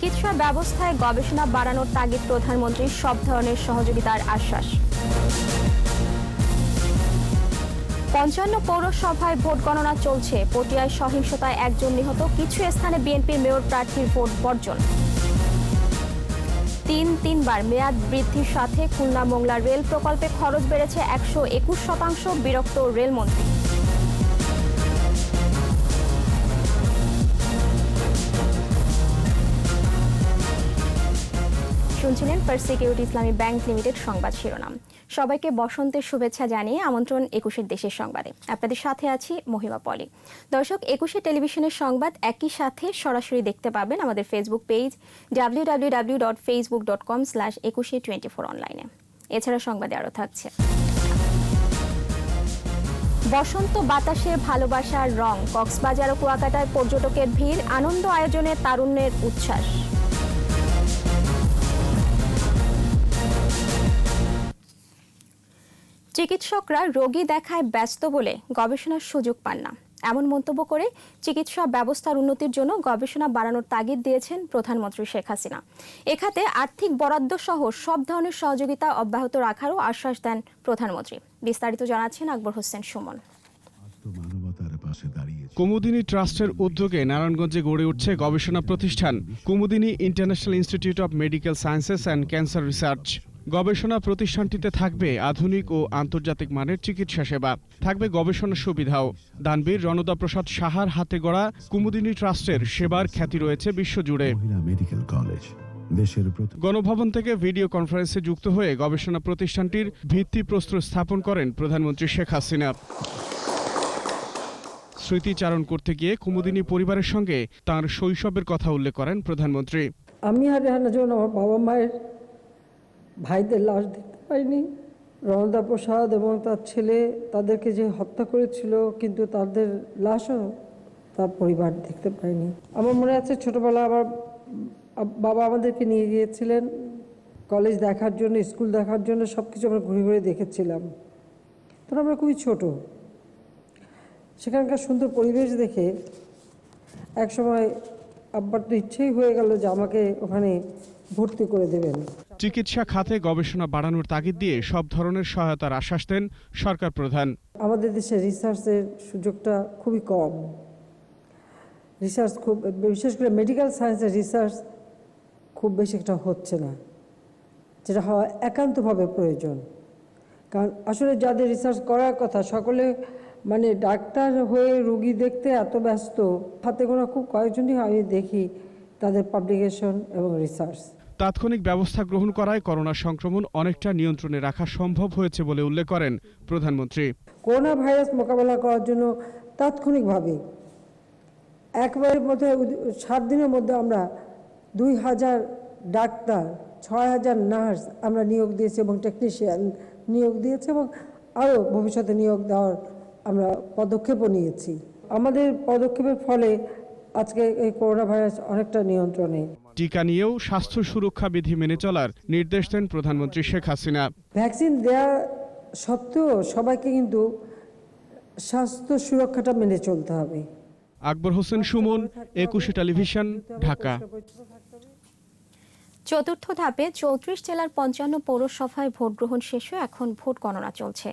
চিকিৎসা ব্যবস্থায় গবেষণা বাড়ানোর তাগিদ প্রধানমন্ত্রীর, সব ধরনের সহযোগিতার আশ্বাস। ৫৫ পৌরসভায় ভোট গণনা চলছে। পটিয়ায় সহিংসতায় একজন নিহত, কিছু স্থানে বিএনপির মেয়র প্রার্থীর ভোট বর্জন। তিনবার মেয়াদ বৃদ্ধির সাথে খুলনা মোংলা রেল প্রকল্পে খরচ বেড়েছে ১২১%, বিরক্ত রেলমন্ত্রী। শুনছিলেন ফার্স্ট সিকিউরিটি ইসলামী ব্যাংক লিমিটেড সংবাদ শিরোনাম। সবাইকে বসন্তের শুভেচ্ছা জানিয়ে আমন্ত্রণ ২১ দেশের সংবাদে। আপনাদের সাথে আছি মহিমা পলি। দর্শক, ২১ টেলিভিশনের সংবাদ একই সাথে সরাসরি দেখতে পাবেন আমাদের ফেসবুক পেজ www.facebook.com/2124 অনলাইনে। এছাড়া সংবাদে আরও থাকছে বসন্ত বাতাসে ভালোবাসার রং, কক্সবাজার ও কুয়াকাটায় পর্যটকের ভিড়, আনন্দ আয়োজনে তারুণ্যের উচ্ছ্বাস। চিকিৎসকরা রোগী দেখায় ব্যস্ত বলে গবেষণার সুযোগ পান না, এমন মন্তব্য করে চিকিৎসা ব্যবস্থার উন্নতির জন্য গবেষণা বাড়ানোর তাগিদ দিয়েছেন প্রধানমন্ত্রী শেখ হাসিনা। এখাতে আর্থিক বরাদ্দ সহ সব ধরনের সহযোগিতা অব্যাহত রাখারও আশ্বাস দেন প্রধানমন্ত্রী। বিস্তারিত জানাচ্ছেন আকবর হোসেন সুমন। কুমুদিনী ট্রাস্টের উদ্যোগে নারায়ণগঞ্জে গড়ে উঠছে গবেষণা প্রতিষ্ঠান Kumudini international institute of medical sciences and cancer research. গবেষণা প্রতিষ্ঠানটিতে থাকবে আধুনিক ও আন্তর্জাতিক মানের চিকিৎসা সেবা, থাকবে গবেষণা সুবিধাও। দানবীর রণদা প্রসাদ সাহার হাতে গড়া কুমুদিনী ট্রাস্টের সেবার খ্যাতি রয়েছে বিশ্বজুড়ে। গণভবন থেকে ভিডিও কনফারেন্সে যুক্ত হয়ে গবেষণা প্রতিষ্ঠানটির ভিত্তিপ্রস্তর স্থাপন করেন প্রধানমন্ত্রী শেখ হাসিনা। স্মৃতিচারণ করতে গিয়ে কুমুদিনী পরিবারের সঙ্গে তার শৈশবের কথা উল্লেখ করেন প্রধানমন্ত্রী। আমি আর রেহানা যখন আমার বাবা মায়ের ভাইদের লাশ দেখতে পাইনি, রণদা প্রসাদ এবং তার ছেলে তাদেরকে যে হত্যা করেছিল, কিন্তু তাদের লাশও তার পরিবার দেখতে পায়নি। আমার মনে আছে ছোটবেলা আমার বাবা আমাদেরকে নিয়ে গিয়েছিলেন কলেজ দেখার জন্য, স্কুল দেখার জন্য, সব কিছু আমরা ঘুরে ঘুরে দেখেছিলাম। তখন আমরা খুবই ছোট। সেখানকার সুন্দর পরিবেশ দেখে একসময় আব্বার তো ইচ্ছেই হয়ে গেল যে আমাকে ওখানে ভর্তি করে দেবেন। চিকিৎসা খাতে গবেষণা বাড়ানোর তাগিদ দিয়ে সব ধরনের সহায়তার আশ্বাস দেন সরকার প্রধান। আমাদের দেশে রিসার্চের সুযোগটা খুবই কম। রিসার্চ খুব, বিশেষ করে মেডিকেল সায়েন্সের রিসার্চ খুব বেশি একটা হচ্ছে না, যেটা হওয়া একান্তভাবে প্রয়োজন। কারণ আসলে যাদের রিসার্চ করার কথা সকলে মানে ডাক্তার হয়ে রোগী দেখতে এত ব্যস্ত, হাতে গোনা খুব কয়েকজনই আমি দেখি তাদের পাবলিকেশন এবং রিসার্চ। তাৎক্ষণিক ব্যবস্থা গ্রহণ করায় করোনা সংক্রমণ অনেকটা নিয়ন্ত্রণে রাখা সম্ভব হয়েছে বলে উল্লেখ করেন প্রধানমন্ত্রী। করোনা ভাইরাস মোকাবেলা করার জন্য তাৎক্ষণিকভাবে একবারের মধ্যে 7 দিনের মধ্যে আমরা 2000 ডাক্তার, 6000 নার্স আমরা নিয়োগ দিয়েছি এবং টেকনিশিয়ান নিয়োগ দিয়েছি, এবং আরও ভবিষ্যতে নিয়োগ দেওয়ার আমরা পদক্ষেপও নিয়েছি। আমাদের পদক্ষেপের ফলে আজকে এই করোনা ভাইরাস অনেকটা নিয়ন্ত্রণে। টিকা নিয়েও স্বাস্থ্য সুরক্ষা বিধি মেনে চলার নির্দেশ দেন প্রধানমন্ত্রী শেখ হাসিনা। ভ্যাকসিন দেওয়া সত্ত্বেও সবাইকে কিন্তু স্বাস্থ্য সুরক্ষাটা মেনে চলতে হবে। আকবর হোসেন সুমন, 21 টেলিভিশন, ঢাকা। চতুর্থ ধাপে 34 জেলার 55 পৌরসভায় ভোট গ্রহণ শেষ হয়ে এখন ভোট গণনা চলছে।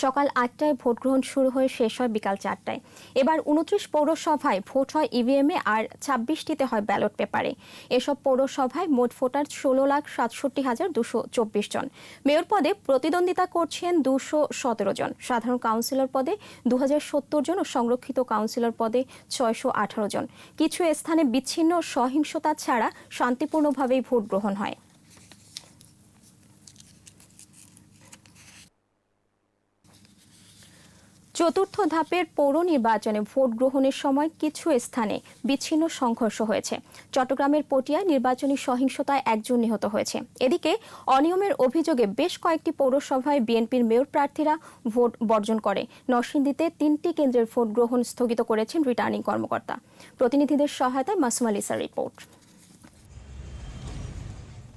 সকাল 8টায় ভোট গ্রহণ শুরু হয়ে শেষ হয় বিকাল 4টায়। এবার 29 পৌরসভায় ভোট হয় ইভিএমে আর 26টিতে হয় ব্যালট পেপারে। এসব পৌরসভায় মোট ভোটার 16,67,224 জন। মেয়র পদে প্রতিদ্বন্দ্বিতা করছেন 217 জন, সাধারণ কাউন্সিলর পদে 2070 জন ও সংরক্ষিত কাউন্সিলর পদে 618 জন। কিছু স্থানে বিচ্ছিন্ন সহিংসতা ছাড়া শান্তিপূর্ণভাবেই ভোট গ্রহণ হয়। চতুর্থ ধাপের পৌর নির্বাচনে ভোট গ্রহণের সময় কিছু স্থানে বিচ্ছিন্ন সংঘর্ষ হয়েছে। চট্টগ্রামের পটিয়ায় নির্বাচনী সহিংসতায় একজন নিহত হয়েছে। এদিকে অনিয়মের অভিযোগে বেশ কয়েকটি পৌরসভায় বিএনপির মেয়র প্রার্থীরা ভোট বর্জন করে। নরসিংদীতে 3টি কেন্দ্রের ভোট গ্রহণ স্থগিত করেছেন রিটার্নিং কর্মকর্তা। প্রতিনিধিদের সহায়তায় মাসুম আলিসার রিপোর্ট।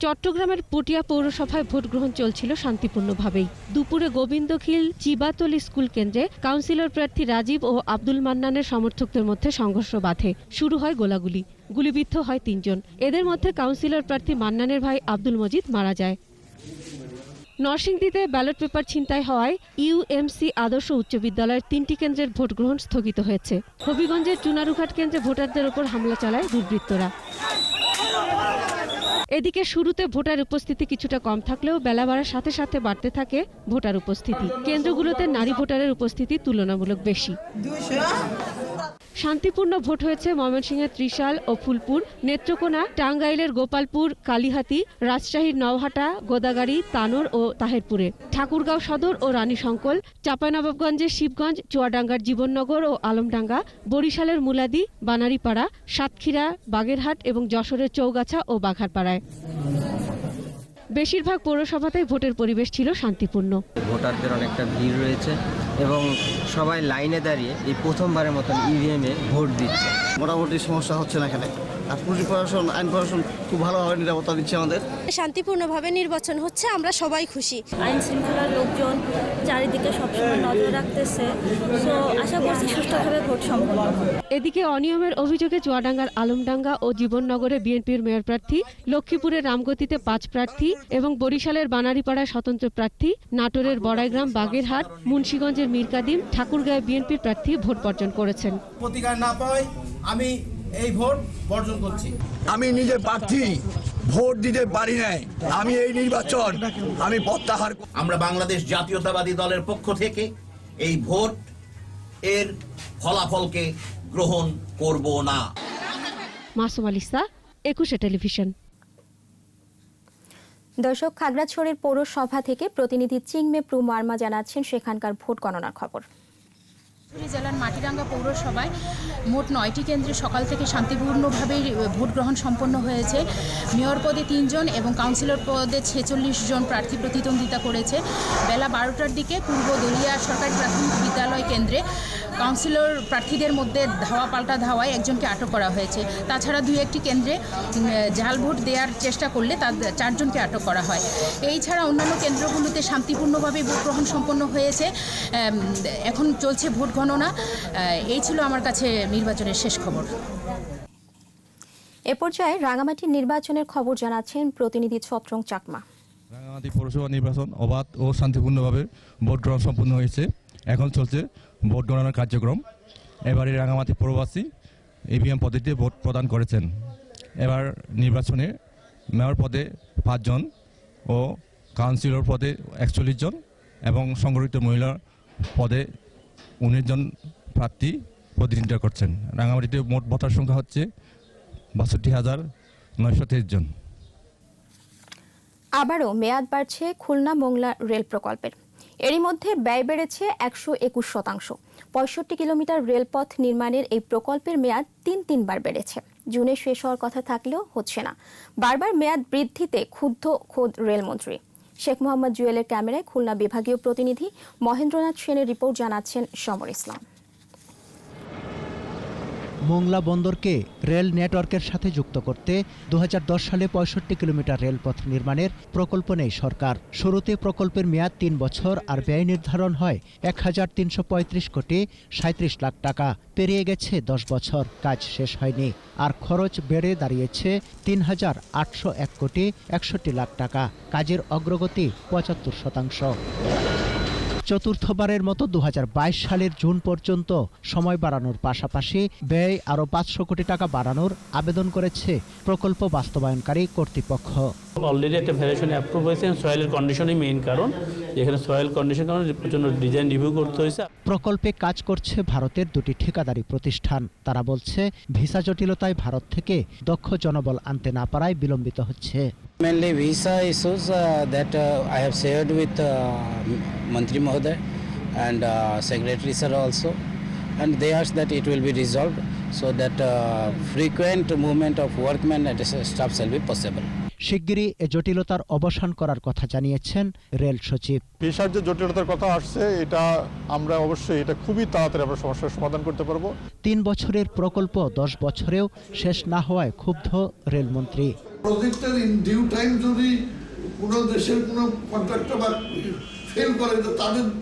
চট্টগ্রামের পটিয়া পৌরসভায় ভোট গ্রহণ চলছিল শান্তিপূর্ণভাবেই। দুপুরে গোবিন্দখিল চিবাতলি স্কুল কেন্দ্রে কাউন্সিলর প্রার্থী রাজীব ও আব্দুল মান্নানের সমর্থকদের মধ্যে সংঘর্ষ বাধে। শুরু হয় গোলাগুলি। গুলিবিদ্ধ হয় ৩ জন। এদের মধ্যে কাউন্সিলর প্রার্থী মান্নানের ভাই আব্দুল মজিদ মারা যায়। নরসিংদীতে ব্যালট পেপার ছিনতাই হওয়ায় ইউএমসি আদর্শ উচ্চ বিদ্যালয়ের ৩টি কেন্দ্রের ভোট গ্রহণ স্থগিত হয়েছে। হবিগঞ্জের চুনারুঘাট কেন্দ্রে ভোটারদের ওপর হামলা চালায় দুর্বৃত্তরা। এদিকে শুরুতে ভোটার উপস্থিতি কিছুটা কম থাকলেও বেলা বাড়ার সাথে সাথে বাড়তে থাকে ভোটার উপস্থিতি। কেন্দ্রগুলোতে নারী ভোটারের উপস্থিতি তুলনামূলক বেশি। শান্তিপূর্ণ ভোট হয়েছে ময়মনসিংহের ত্রিশাল ও ফুলপুর, নেত্রকোনা, টাঙ্গাইলের গোপালপুর, কালিহাতী, রাজশাহীর নওহাটা, গোদাগাড়ী, তানোর ও তাহেরপুরে, ঠাকুরগাঁও সদর ও রানীশঙ্কল, চাঁপাইনবাবগঞ্জের শিবগঞ্জ, চুয়াডাঙ্গার জীবননগর ও আলমডাঙ্গা, বরিশালের মুলাদি, বানারীপাড়া, সাতক্ষীরা, বাগেরহাট এবং যশোরের চৌগাছা ও বাঘারপাড়ায়। বেশিরভাগ পৌরসভাতেই ভোটের পরিবেশ ছিল শান্তিপূর্ণ। ভোটারদের অনেকটা ভিড় রয়েছে এবং সবাই লাইনে দাঁড়িয়ে এই প্রথমবারের মতন ইভিএমে ভোট দিচ্ছে। মোটামুটি সমস্যা হচ্ছে না এখানে। আর পুলিশ প্রশাসন, আইন প্রশাসন খুব ভালোভাবে নিরাপত্তা দিচ্ছে আমাদের। শান্তিপূর্ণভাবে নির্বাচন হচ্ছে, আমরা সবাই খুশি। আইন শৃঙ্খলার লোকজন চারিদিকে সবসময় নজর রাখতেছে, তো আশা করছি সুষ্ঠুভাবে ভোট সম্পন্ন হবে। এদিকে অনিয়মের অভিযোগে চুয়াডাঙ্গার আলমডাঙ্গা ও জীবননগরে বিএনপির মেয়র প্রার্থী, লক্ষ্মীপুরের রামগতিতে ৫ প্রার্থী এবং বরিশালের বানারীপাড়ায় স্বতন্ত্র প্রার্থী, নাটোরের বড়াইগ্রাম, বাগেরহাট, মুন্সিগঞ্জের মীরকাদিম, ঠাকুরগাঁয়ে বিএনপির প্রার্থী ভোট বর্জন করেছেন। প্রতিকার না পাওয়ায় আমি এই ভোট বর্জন করছি। আমি নিজে প্রার্থী, ভোট দিতে পারি নাই, আমি এই নির্বাচন আমি প্রত্যাহার। আমরা বাংলাদেশ জাতীয়তাবাদী দলের পক্ষ থেকে এই ভোট এর ফলাফলকে গ্রহণ করব না। মাসুম আলিসা, 21 টেলিভিশন। দর্শক, খাগড়াছড়ির পৌরসভা থেকে প্রতিনিধি চিংমে প্রু মার্মা জানাচ্ছেন সেখানকার ভোট গণনার খবর। জেলার মাটিরাঙ্গা পৌরসভায় মোট 9টি কেন্দ্রে সকাল থেকে শান্তিপূর্ণভাবে ভোট গ্রহণ সম্পন্ন হয়েছে। মেয়র পদে 3 জন এবং কাউন্সিলর পদে 46 জন প্রার্থী প্রতিদ্বন্দ্বিতা করেছে। বেলা 12টার দিকে পূর্ব দলিয়া সরকারি প্রাথমিক বিদ্যালয় কেন্দ্রে কাউন্সিলর প্রার্থীদের মধ্যে ধাওয়া পাল্টা ধাওয়ায় একজনকে আটক করা হয়েছে। তাছাড়া 2-1টি কেন্দ্রে জাল ভোট দেওয়ার চেষ্টা করলে তাদের 4 জনকে আটক করা হয়। এই ছাড়া অন্যান্য কেন্দ্রগুলোতে শান্তিপূর্ণভাবে ভোট গ্রহণ সম্পন্ন হয়েছে। এখন চলছে ভোট গণনা। এই ছিল আমার কাছে নির্বাচনের শেষ খবর। এ পর্যায়ে রাঙামাটির নির্বাচনের খবর জানাচ্ছেন প্রতিনিধি ছত্রং চাকমা। রাঙামাটি পৌরসভা নির্বাচন অবাধ ও শান্তিপূর্ণভাবে ভোট গ্রহণ সম্পন্ন হয়েছে। এখন চলছে ভোট গণনার কার্যক্রম। এবারে রাঙামাটি পৌরবাসী ইভিএম পদ্ধতিতে ভোট প্রদান করেছেন। এবার নির্বাচনে মেয়র পদে 5 জন ও কাউন্সিলর পদে 41 জন এবং সংগঠিত মহিলা পদে 19 জন প্রার্থী প্রতিনিধিত্ব করছেন। রাঙামাটিতে মোট ভোটার সংখ্যা হচ্ছে 62,923 জন। আবারও মেয়াদ বাড়ছে খুলনা মোংলা রেল প্রকল্পের। এরই মধ্যে ব্যয় বেড়েছে 121%। 65 কিলোমিটার রেলপথ নির্মাণের এই প্রকল্পের মেয়াদ 3বার বেড়েছে। জুনে শেষ হওয়ার কথা থাকলেও হচ্ছে না। বারবার মেয়াদ বৃদ্ধিতে ক্ষুব্ধ খোদ রেলমন্ত্রী। শেখ মোহাম্মদ জুয়েলের ক্যামেরায় খুলনা বিভাগীয় প্রতিনিধি মহেন্দ্রনাথ সেনের রিপোর্ট জানাচ্ছেন সমর ইসলাম। মোংলা বন্দরকে রেল নেটওয়ার্কের সাথে যুক্ত করতে 2010 সালে 65 কিলোমিটার রেলপথ নির্মাণের প্রকল্প নেয় সরকার। শুরুতে প্রকল্পের মেয়াদ 3 বছর আর ব্যয় নির্ধারণ হয় 1,335 কোটি 37 লাখ টাকা। পেরিয়ে গেছে 10 বছর, কাজ শেষ হয়নি আর খরচ বেড়ে দাঁড়িয়েছে 3,801 কোটি 61 লাখ টাকা। কাজের অগ্রগতি 75%। চতুর্থবারের মতো 2022 সালের জুন পর্যন্ত সময় বাড়ানোর পাশাপাশি ব্যয় আরও 500 কোটি টাকা বাড়ানোর আবেদন করেছে প্রকল্প বাস্তবায়নকারী কর্তৃপক্ষ। অলরেডি একটা ভ্যারিয়েশন অ্যাপ্রুভ হয়েছে। সয়েলের কন্ডিশনই মেইন কারণ, যেখানে সয়েল কন্ডিশন কারণে প্রচণ্ড ডিজাইন রিভিউ করতে হয়েছে। প্রকল্পে কাজ করছে ভারতের 2টি ঠিকাদারি প্রতিষ্ঠান। তারা বলছে ভিসা জটিলতায় ভারত থেকে দক্ষ জনবল আনতে না পারায় বিলম্বিত হচ্ছে। Mainly visa issues that I have shared with Mantri Mahoday and Secretary Sir also, and they ask that it will be resolved so that frequent movement of workmen and staff shall be possible. শিগগিরই এ জটিলতার অবসান করার কথা জানিয়েছেন rail সচিব। ভিসার যে জটিলতার কথা আসছে, এটা আমরা অবশ্যই এটা খুবই তাড়াতাড়ি আমরা সমস্যার সমাধান করতে পারবো। 3 বছরের প্রকল্প 10 বছরেও শেষ না হওয়ায় ক্ষুব্ধ রেলমন্ত্রী। প্রজেক্টের ইন ডিউ টাইম যদি কোনো দেশের কোনো কন্ট্রাক্টর বা ফেল করে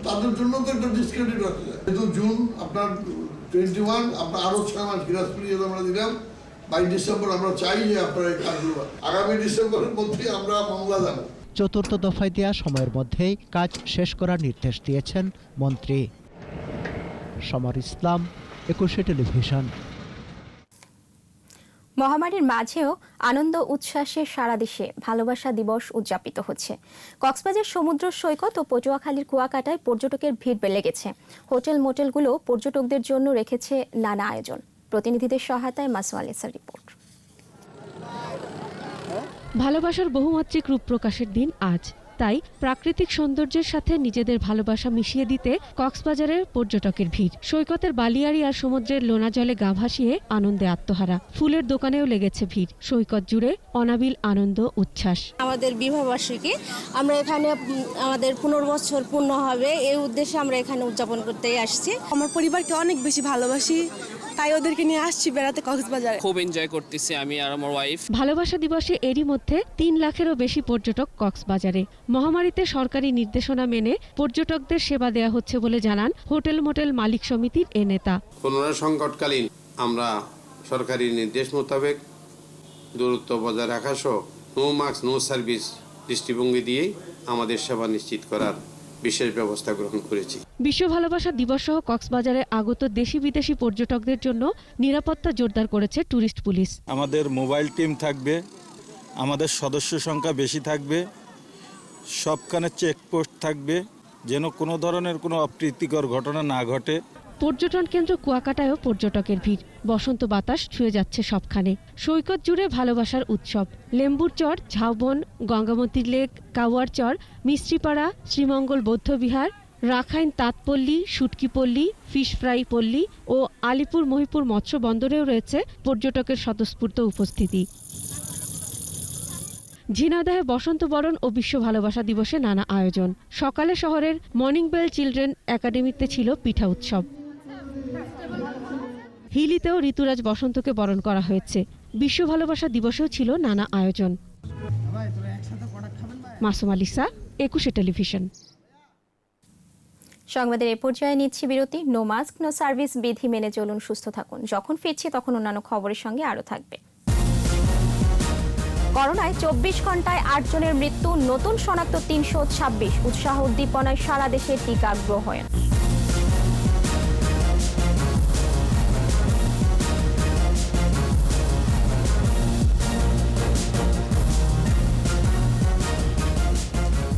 তাদের জন্য তো একটা ডিসক্রেডিট রাখা যায়। যেহেতু জুন আপনার 21, আপনার আরো 6 মাস গ্রাস পিরিয়ড আমরা দিলাম। বাই ডিসেম্বর আমরা চাই যে আপনার এই কাজগুলো আগামী ডিসেম্বরের মধ্যে আমরা মামলা জানাবো। চতুর্থ দফায় দেওয়া সময়ের মধ্যেই কাজ শেষ করার নির্দেশ দিয়েছেন মন্ত্রী। সমর ইসলাম, 21 টেলিভিশন। মহামারীর মাঝেও আনন্দ উচ্ছ্বাসে সারা দেশে ভালোবাসা দিবস উদযাপিত হচ্ছে। কক্সবাজার সমুদ্র সৈকত ও পটুয়াখালীর কুয়াকাটায় পর্যটকের ভিড় বেড়ে গেছে। হোটেল মোটেলগুলো পর্যটকদের জন্য রেখেছে নানা আয়োজন। প্রতিনিধিদের সহায়তায় মাসুয়ালিসার রিপোর্ট। ভালোবাসার বহুমাত্রিক রূপ প্রকাশের দিন আজ, তাই প্রাকৃতিক সৌন্দর্যের সাথে নিজেদের ভালোবাসা মিশিয়ে দিতে কক্সবাজারের পর্যটকের ভিড়। সৈকতের বালিয়াড়ি আর সমুদ্রের লোনা জলে গা ভাসিয়ে আনন্দে আত্মহারা। ফুলের দোকানেও লেগেছে ভিড়। সৈকত জুড়ে অনাবিল আনন্দ উচ্ছ্বাস। আমাদের বিবাহবার্ষিকী, আমরা এখানে আমাদের 15 বছর পূর্ণ হবে, এই উদ্দেশ্যে আমরা এখানে উদযাপন করতেই আসছি। আমার পরিবারকে অনেক বেশি ভালোবাসি, তাই ওদেরকে নিয়ে আসছি বেড়াতে কক্সবাজারে। খুব এনজয় করতেছি আমি আর আমার ওয়াইফ। ভালোবাসা দিবসে এরই মধ্যে 3 লাখেরও বেশি পর্যটক কক্সবাজারে। মহামারীতে সরকারি নির্দেশনা মেনে পর্যটকদের সেবা দেওয়া হচ্ছে বলে জানান হোটেল মোটেল মালিক সমিতির এ নেতা। করোনা সংকটকালীন আমরা সরকারি নির্দেশ মোতাবেক দূরত্ব বজায় রাখা সহ নো মাস্ক নো সার্ভিস দৃষ্টিভঙ্গি দিয়েই আমাদের সেবা নিশ্চিত করার বিশেষ ব্যবস্থা গ্রহণ করেছি। বিশ্ব ভালোবাসা দিবস সহ কক্সবাজারে আগত দেশি বিদেশি পর্যটকদের জন্য নিরাপত্তা জোরদার করেছে ট্যুরিস্ট পুলিশ। আমাদের মোবাইল টিম থাকবে, আমাদের সদস্য সংখ্যা বেশি থাকবে, সবখানে চেকপোস্ট থাকবে, যেন কোনো ধরনের কোনো অপ্রীতিকর ঘটনা না ঘটে। পর্যটন কেন্দ্র কুয়াকাটায়ও পর্যটকের ভিড়। বসন্ত বাতাস ছুঁয়ে যাচ্ছে সবখানে। সৈকত জুড়ে ভালোবাসার উৎসব। লেম্বুর চর, ঝাউবন, গঙ্গামতী লেক, কাওয়ার চর, মিস্ত্রিপাড়া, শ্রীমঙ্গল বৌদ্ধবিহার, রাখাইন তাঁতপল্লী, শুটকিপল্লী, ফিশ ফ্রাই পল্লী ও আলিপুর মহিপুর মৎস্য বন্দরেও রয়েছে পর্যটকের স্বতঃস্ফূর্ত উপস্থিতি। ঝিনাইদহে বসন্ত বরণ ও বিশ্ব ভালোবাসা দিবসে নানা আয়োজন। সকালে শহরের মর্নিং বেল চিলড্রেন একাডেমিতে ছিল পিঠা উৎসব। হিলিতেও ঋতুরাজ বসন্তকে বরণ করা হয়েছে। বিশ্ব ভালোবাসা দিবসেও ছিল নানা আয়োজন। মাসুম আলিসা, 21 টেলিভিশন। সংবাদের এ পর্যায়ে নিচ্ছি বিরতি। নো মাস্ক নো সার্ভিস বিধি মেনে চলুন, সুস্থ থাকুন। যখন ফিরছি তখন অন্যান্য খবরের সঙ্গে আরও থাকবে। করোনায় 24 ঘন্টায় 8 জনের মৃত্যু, নতুন শনাক্ত 326। উৎসাহ উদ্দীপনায় সারা দেশে টিকা গ্রহণ।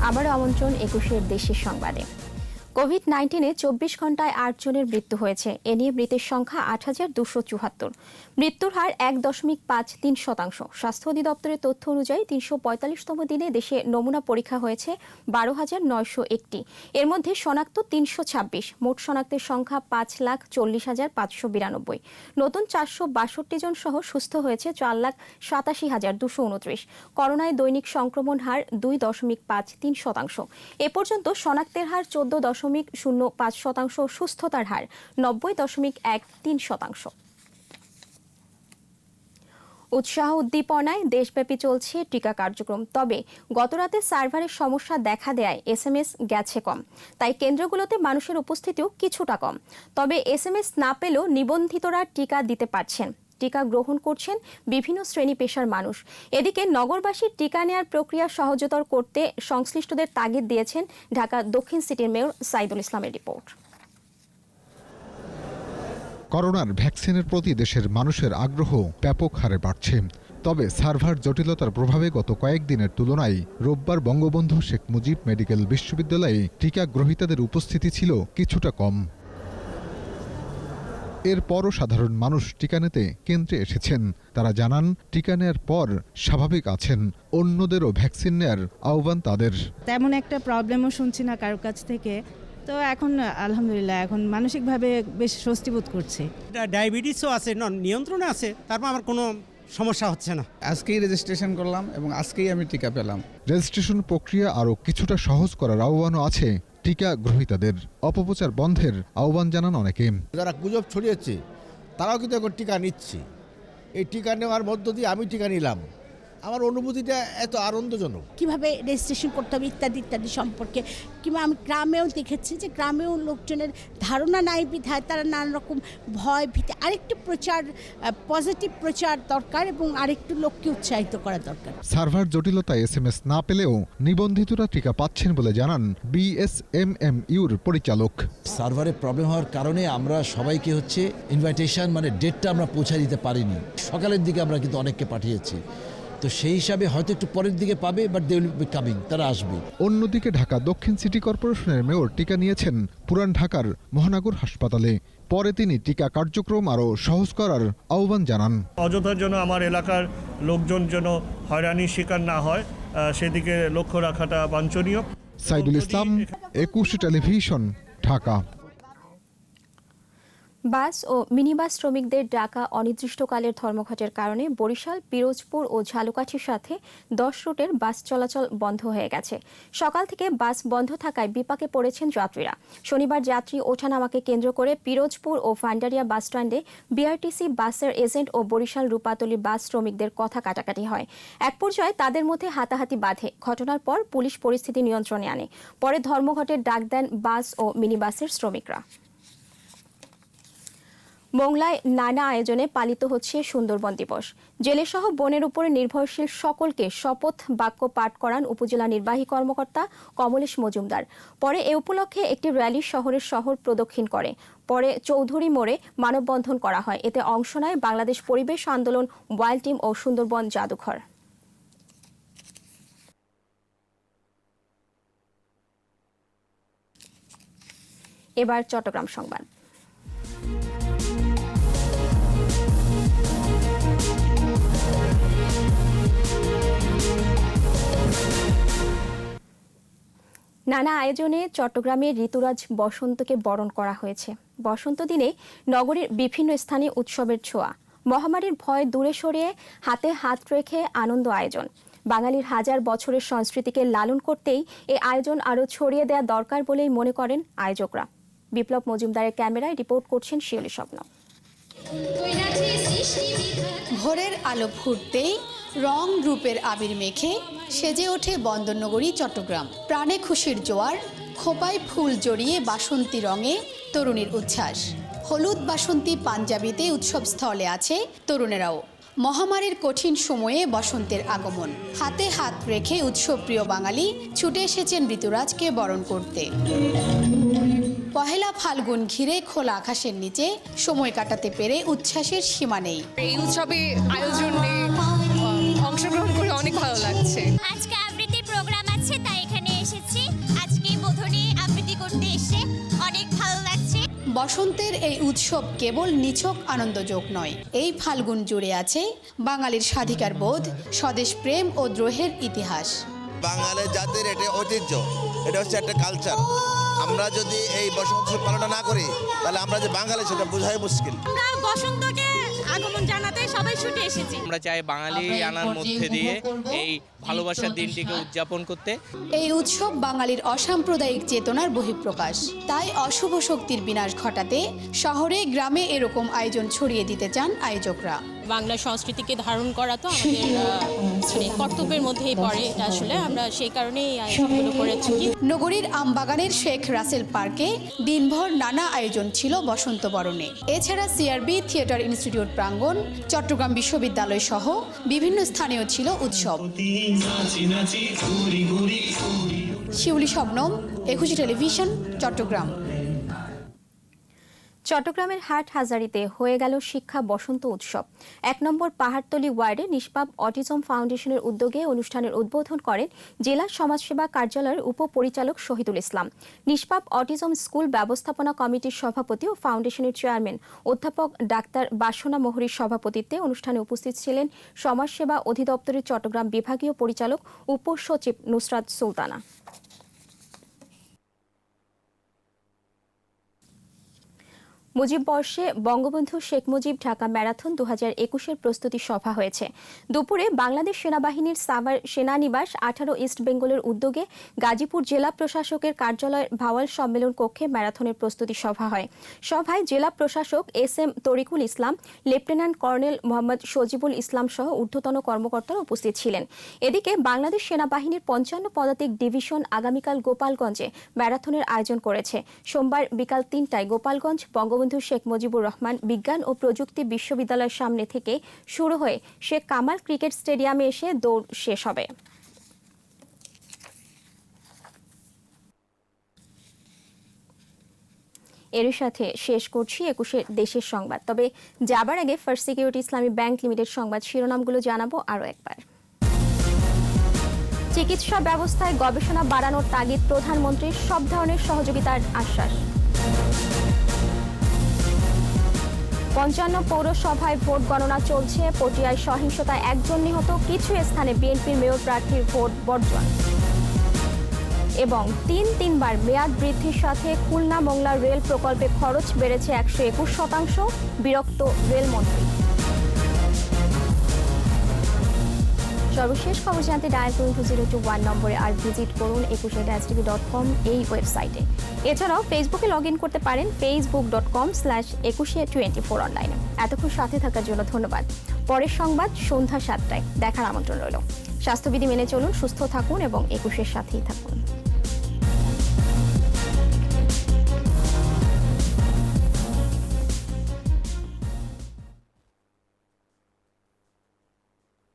আবারও আমন্ত্রণ 21 দেশের সংবাদে। কোভিড-19-এ 24 ঘন্টায় 8 জনের মৃত্যু হয়েছে। এ নিয়ে মৃতের সংখ্যা 8,274। মৃত্যুর হার 1.53%। স্বাস্থ্য অধিদপ্তরের তথ্য অনুযায়ী 345তম দিনে দেশে নমুনা পরীক্ষা হয়েছে 12,901টি। এর মধ্যে শনাক্ত 326। মোট শনাক্তের সংখ্যা 5,40,592। নতুন 462 জন সহ সুস্থ হয়েছে 4,87,229। করোনায় দৈনিক সংক্রমণ হার 2.53%। এ পর্যন্ত শনাক্তের হার 14.05%, সুস্থতার হার 90.13%। উৎসাহ উদ্দীপনায় দেশব্যাপী চলছে টিকা কার্যক্রম। তবে গতরাতে সার্ভারের সমস্যা দেখা দেয় SMS গেছে কম, তাই কেন্দ্রগুলোতে মানুষের উপস্থিতিও কিছুটা কম। তবে SMS না পেলেও নিবন্ধিতরা টিকা দিতে পারছেন। টিকা গ্রহণ করছেন বিভিন্ন শ্রেণী পেশার মানুষ। এদিকে নগরবাসীর টিকা নেয়ার প্রক্রিয়া সহজতর করতে সংশ্লিষ্টদের তাগিদ দিয়েছেন ঢাকা দক্ষিণ সিটির মেয়র সাইদুল ইসলামের রিপোর্ট। করোনার ভ্যাকসিনের প্রতি দেশের মানুষের আগ্রহ ব্যাপক হারে বাড়ছে। তবে সার্ভার জটিলতার প্রভাবে গত কয়েকদিনের তুলনায় রোববার বঙ্গবন্ধু শেখ মুজিব মেডিকেল বিশ্ববিদ্যালয়ে টিকা গ্রহীতাদের উপস্থিতি ছিল কিছুটা কম। এরপরও সাধারণ মানুষ টিকা নিতে কেন্দ্রে এসেছেন। তারা জানান, টিকা নেয়ার পর স্বাভাবিক আছেন। অন্যদেরও ভ্যাকসিন নেয়ার আহ্বান তাদের। তেমন একটা প্রবলেমও শুনছি না কারোর কাছ থেকে, তো এখন আলহামদুলিল্লাহ এখন মানসিকভাবে বেশ স্বস্তি বোধ করছে। ডায়াবেটিসও আছে, নিয়ন্ত্রণে আছে, তারপর আমার কোনো সমস্যা হচ্ছে না। আজকেই রেজিস্ট্রেশন করলাম এবং আজকেই আমি টিকা পেলাম। রেজিস্ট্রেশন প্রক্রিয়া আরও কিছুটা সহজ করার আহ্বানও আছে টিকা গ্রহীতাদের। অপপ্রচার বন্ধের আহ্বান জানান অনেকে। যারা গুজব ছড়িয়েছে তারাও কিন্তু এখন টিকা নিচ্ছে। এই টিকা নেওয়ার মধ্য দিয়ে আমি টিকা নিলাম, আমার অনুভূতিটা এত আনন্দজনক। কিভাবে রেজিস্ট্রেশন করতে হবে ইত্যাদি ইত্যাদি সম্পর্কে, কিংবা আমি গ্রামেও দেখেছি যে গ্রামেও লোকজনের ধারণা নাই বিধায় তারা নানা রকম ভয় ভীতি, আরেকটু প্রচার, পজিটিভ প্রচার দরকার এবং আরেকটু লোককে উৎসাহিত করা দরকার। সার্ভার জটিলতায় SMS না পেলেও নিবন্ধিতরা টিকা পাচ্ছেন বলে জানান BSMMUর পরিচালক। সার্ভারে প্রবলেম হওয়ার কারণে আমরা সবাইকে ইনভাইটেশন মানে ডেটটা আমরা পৌঁছে দিতে পারিনি। সকালের দিকে আমরা কিন্তু অনেককে পাঠিয়েছি, তো সেই হিসাবে হয়তো একটু পরের দিকে পাবে, but they will be coming, তারা আসবে। অন্যদিকে ঢাকা দক্ষিণ সিটি কর্পোরেশনের মেয়র টিকা নিয়েছেন পুরান ঢাকার মহানগর হাসপাতালে। পরে তিনি টিকা কার্যক্রম আরও সহজ করার আহ্বান জানান। অযথার জন্য আমার এলাকার লোকজন যেন হয়রানির শিকার না হয়, সেদিকে লক্ষ্য রাখাটা বাঞ্ছনীয়। সাইদুল ইসলাম, 21 টেলিভিশন, ঢাকা। বাস ও মিনিবাস শ্রমিকদের ডাকা অনির্দিষ্টকালের ধর্মঘটের কারণে বরিশাল, পিরোজপুর ও ঝালকাঠির সাথে 10 রুটের বাস চলাচল বন্ধ হয়ে গেছে। সকাল থেকে বাস বন্ধ থাকায় বিপাকে পড়েছেন যাত্রীরা। শনিবার যাত্রী ওঠানামাকে কেন্দ্র করে পিরোজপুর ও ফান্ডারিয়া বাসস্ট্যান্ডে বিআরটিসি বাসের এজেন্ট ও বরিশাল রূপাতলী বাস শ্রমিকদের কথা কাটাকাটি হয়। এক পর্যায়ে তাদের মধ্যে হাতাহাতি বাধে। ঘটনার পর পুলিশ পরিস্থিতি নিয়ন্ত্রণে আনে। পরে ধর্মঘটের ডাক দেন বাস ও মিনিবাসের শ্রমিকরা। মোংলায় নানা আয়োজনে পালিত হচ্ছে সুন্দরবন দিবস। জেলেসহ বনের উপরে নির্ভরশীল সকলকে শপথ বাক্য পাঠ করান উপজেলা নির্বাহী কর্মকর্তা কমলেশ মজুমদার। পরে এ উপলক্ষে একটি র্যালি শহর প্রদক্ষিণ করে। পরে চৌধুরী মোড়ে মানববন্ধন করা হয়। এতে অংশ নেয় বাংলাদেশ পরিবেশ আন্দোলন, ওয়াইল্ড টিম ও সুন্দরবন জাদুঘর। এবার চট্টগ্রাম সংবাদ। নানা আয়োজনে চট্টগ্রামে ঋতুরাজ বসন্তকে বরণ করা হয়েছে। বসন্ত দিনে নগরীর বিভিন্ন স্থানে উৎসবের ছোঁয়া। মহামারীর ভয় দূরে সরিয়ে হাতে হাত রেখে আনন্দ আয়োজন। বাঙালির হাজার বছরের সংস্কৃতিকে লালন করতেই এই আয়োজন আরও ছড়িয়ে দেওয়া দরকার বলেই মনে করেন আয়োজকরা। বিপ্লব মজুমদারের ক্যামেরায় রিপোর্ট করছেন শিউলি স্বপ্ন। ভোরের আলো ফুটতেই রং রূপের আবির মেখে সেজে ওঠে বন্দরনগরী চট্টগ্রাম। প্রাণে খুশির জোয়ার, খোপায় ফুল জড়িয়ে বাসন্তী রঙে তরুণীর উচ্ছ্বাস। হলুদ বাসন্তী পাঞ্জাবিতে উৎসবস্থলে আছে তরুণেরাও। মহামারীর কঠিন সময়ে বসন্তের আগমন। হাতে হাত রেখে উৎসবপ্রিয় বাঙালি ছুটে এসেছেন ঋতুরাজকে বরণ করতে। পহেলা ফাল্গুন ঘিরে খোলা আকাশের নিচে সময় কাটাতে পেরে উচ্ছ্বাসের সীমা নেই। এই উৎসবে আয়োজনে অংশগ্রহণ করে অনেক ভালো লাগছে। আজকে আবৃত্তি প্রোগ্রাম আছে, তাই এখানে এসেছি। আজকে বোধনী আবৃত্তি করতে এসে অনেক ভালো লাগছে। বসন্তের এই উৎসব কেবল নিছক আনন্দযোগ নয়, এই ফাল্গুন জুড়ে আছে বাঙালির স্বাধিকার বোধ, স্বদেশ প্রেম ও দ্রোহের ইতিহাস। বাঙালি জাতির এটা ঐতিহ্য, এটা হচ্ছে একটা কালচার। আমরা যদি এই বসন্ত পালনটা না করি তাহলে আমরা যে বাঙালি সেটা বোঝাই মুশকিল। আমরা বসন্তকে আগমন জানাতে সবাই ছুটে এসেছি। আমরা চাই বাঙালি আনার মধ্যে দিয়ে এই ভালোবাসার দিনটিকে উদযাপন করতে। এই উৎসব বাঙালির অসাম্প্রদায়িক চেতনার বহিঃপ্রকাশ। তাই অশুভ শক্তির বিনাশ ঘটাতে শহরে গ্রামে এরকম আয়োজন ছড়িয়ে দিতে চান আয়োজকরা। বাংলা সংস্কৃতিকে ধারণ করা তো আমাদের কর্তব্যের মধ্যেই পড়ে। এটা আসলে আমরা সেই কারণেই আয়োজনগুলো করে থাকি। নগরীর আমবাগানের শেখ রাসেল পার্কে দিনভর নানা আয়োজন ছিল বসন্ত বরণে। এছাড়া সিআরবি থিয়েটার ইনস্টিটিউট প্রাঙ্গণ, চট্টগ্রাম বিশ্ববিদ্যালয় সহ বিভিন্ন স্থানেও ছিল উৎসব। শিউলি শবনম, 21 টেলিভিশন, চট্টগ্রাম। চট্টগ্রামের হাটহাজারীতে হয়ে গেল শিক্ষা বসন্ত উৎসব। 1 নম্বর পাহাড়তলী ওয়ার্ডে নিষ্পাপ অটিজম ফাউন্ডেশনের উদ্যোগে অনুষ্ঠানের উদ্বোধন করেন জেলা সমাজসেবা কার্যালয়ের উপপরিচালক শহীদুল ইসলাম। নিষ্পাপ অটিজম স্কুল ব্যবস্থাপনা কমিটির সভাপতি ও ফাউন্ডেশনের চেয়ারম্যান অধ্যাপক ডাক্তার বাসনা মোহরীর সভাপতিত্বে অনুষ্ঠানে উপস্থিত ছিলেন সমাজসেবা অধিদপ্তরের চট্টগ্রাম বিভাগীয় পরিচালক উপসচিব নুসরাত সুলতানা। মুজিব বর্ষে বঙ্গবন্ধু শেখ মুজিব ঢাকা ম্যারাথন 2021-এর প্রস্তুতি সভা হয়েছে। দুপুরে বাংলাদেশ সেনাবাহিনীর সাভার সেনানিবাস 18 ইস্ট বেঙ্গলের উদ্যোগে গাজীপুর জেলা প্রশাসকের কার্যালয়ের ভাওয়াল সম্মেলন কক্ষে ম্যারাথনের প্রস্তুতি সভা হয়। সভায় জেলা প্রশাসক SM তরিকুল ইসলাম, লেফটেন্যান্ট কর্নেল মোহাম্মদ সজিবুল ইসলাম সহ ঊর্ধ্বতন কর্মকর্তারা উপস্থিত ছিলেন। এদিকে বাংলাদেশ সেনাবাহিনীর 55 পদাতিক ডিভিশন আগামীকাল গোপালগঞ্জে ম্যারাথনের আয়োজন করেছে। সোমবার বিকাল 3টায় গোপালগঞ্জ বঙ্গবন্ধু শেখ মুজিবুর রহমান বিজ্ঞান ও প্রযুক্তি বিশ্ববিদ্যালয়ের সামনে থেকে শুরু হয়ে শেখ কামাল ক্রিকেট স্টেডিয়ামে এসে দৌড় শেষ হবে। এর সাথে শেষ করছি 21 দেশের সংবাদ। তবে যাবার আগে ফার্স্ট সিকিউরিটি ইসলামী ব্যাংক লিমিটেড সংবাদ শিরোনামগুলো জানাবো আরও একবার। চিকিৎসা ব্যবস্থায় গবেষণা বাড়ানোর তাগিদ প্রধানমন্ত্রীর, সব ধরনের সহযোগিতার আশ্বাস। 55 পৌরসভায় ভোট গণনা চলছে, পটিয়ায় সহিংসতায় 1 জন নিহত, কিছু স্থানে বিএনপির মেয়র প্রার্থীর ভোট বর্জন। এবং 3বার মেয়াদ বৃদ্ধির সাথে খুলনা মোংলা রেল প্রকল্পে খরচ বেড়েছে 121%, বিরক্ত রেলমন্ত্রী। সর্বশেষ খবর জানতে ডায়াল করুন 2021 নম্বরে আর ভিজিট করুন 21tv.com এই ওয়েবসাইটে। এছাড়াও ফেসবুকে লগ ইন করতে পারেন facebook.com/2124 অনলাইনে। এতক্ষণ সাথে থাকার জন্য ধন্যবাদ। পরের সংবাদ সন্ধ্যা 7টায় দেখার আমন্ত্রণ রইল। স্বাস্থ্যবিধি মেনে চলুন, সুস্থ থাকুন এবং 21-এর সাথেই থাকুন।